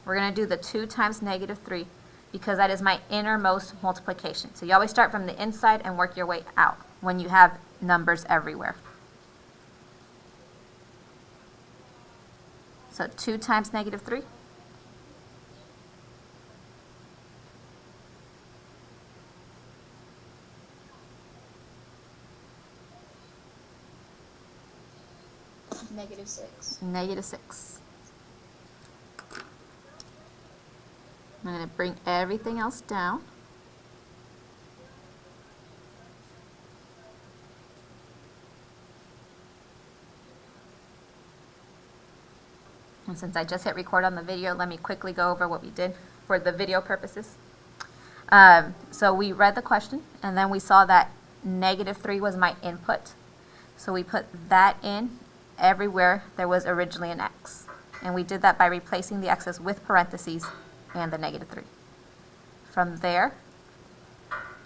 we're going to do the 2 times negative 3 because that is my innermost multiplication. So you always start from the inside and work your way out when you have numbers everywhere. So 2 times negative 3. Negative 6. Negative 6. I'm going to bring everything else down. And since I just hit record on the video, let me quickly go over what we did for the video purposes. So we read the question, and then we saw that negative 3 was my input. So we put that in everywhere there was originally an x. And we did that by replacing the x's with parentheses and the negative 3. From there,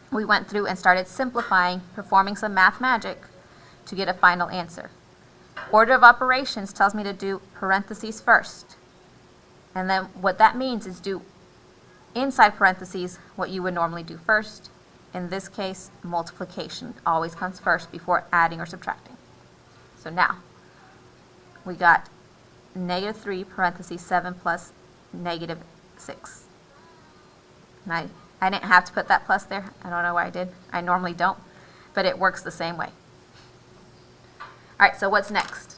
we went through and started simplifying, performing some math magic to get a final answer. Order of operations tells me to do parentheses first. And then what that means is do inside parentheses what you would normally do first. In this case, multiplication always comes first before adding or subtracting. So now, we got negative 3 parentheses 7 plus negative 6. And I didn't have to put that plus there. I don't know why I did. I normally don't, but it works the same way. All right, so what's next?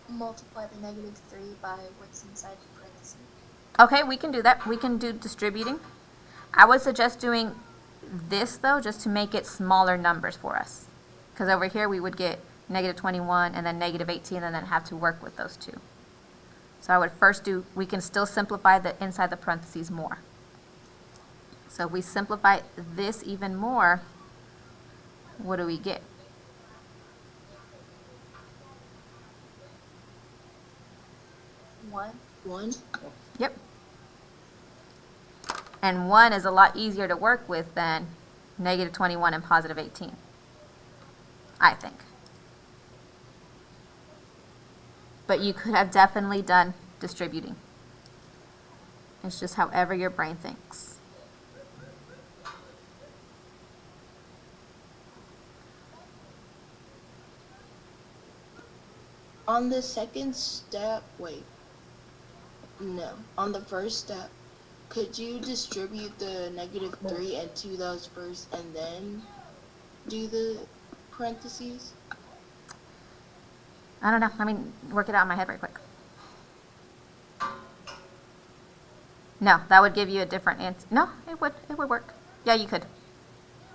Multiply the negative 3 by what's inside the parentheses. Okay, we can do that. We can do distributing. I would suggest doing this, though, just to make it smaller numbers for us. Because over here we would get negative 21 and then negative 18 and then have to work with those two. So I would first do, we can still simplify the inside the parentheses more. So if we simplify this even more, what do we get? One. Yep. And 1 is a lot easier to work with than negative 21 and positive 18, I think. But you could have definitely done distributing. It's just however your brain thinks. On the second step, on the first step, could you distribute the negative 3 into those first and then do the parentheses? I don't know. Let me work it out in my head right quick. No, that would give you a different answer. No, it would work. Yeah, you could.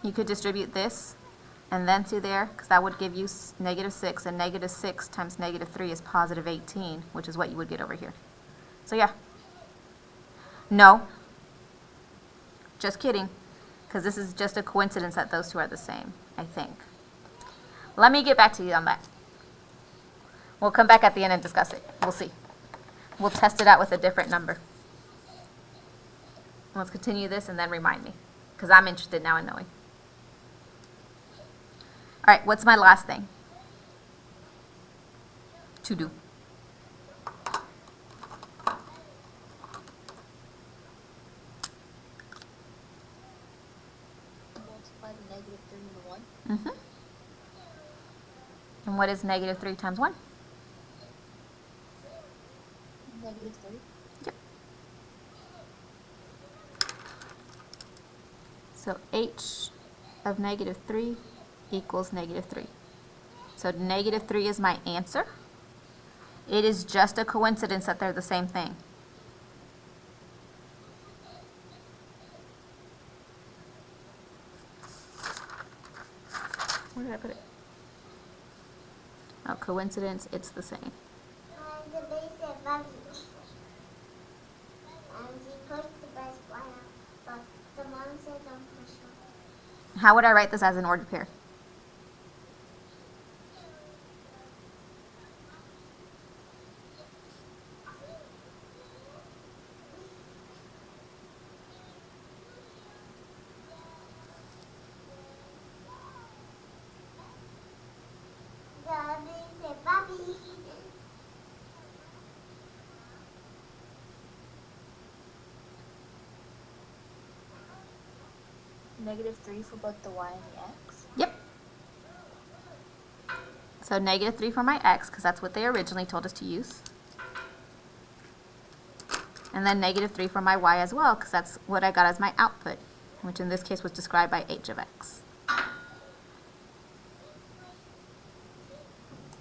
You could distribute this and then to there, because that would give you negative 6, and negative 6 times negative 3 is positive 18, which is what you would get over here. So yeah. No. Just kidding, because this is just a coincidence that those two are the same, I think. Let me get back to you on that. We'll come back at the end and discuss it. We'll see. We'll test it out with a different number. Let's continue this and then remind me, because I'm interested now in knowing. All right, what's my last thing to do? Multiply the negative 3 into 1. Mm-hmm. And what is negative 3 times 1? Negative 3. Yep. So h of negative 3 equals negative 3. So negative 3 is my answer. It is just a coincidence that they're the same thing. Where did I put it? Oh, coincidence, it's the same. How would I write this as an ordered pair? -3 for both the y and the x? Yep. So -3 for my x, because that's what they originally told us to use. And then -3 for my y as well, because that's what I got as my output, which in this case was described by h of x.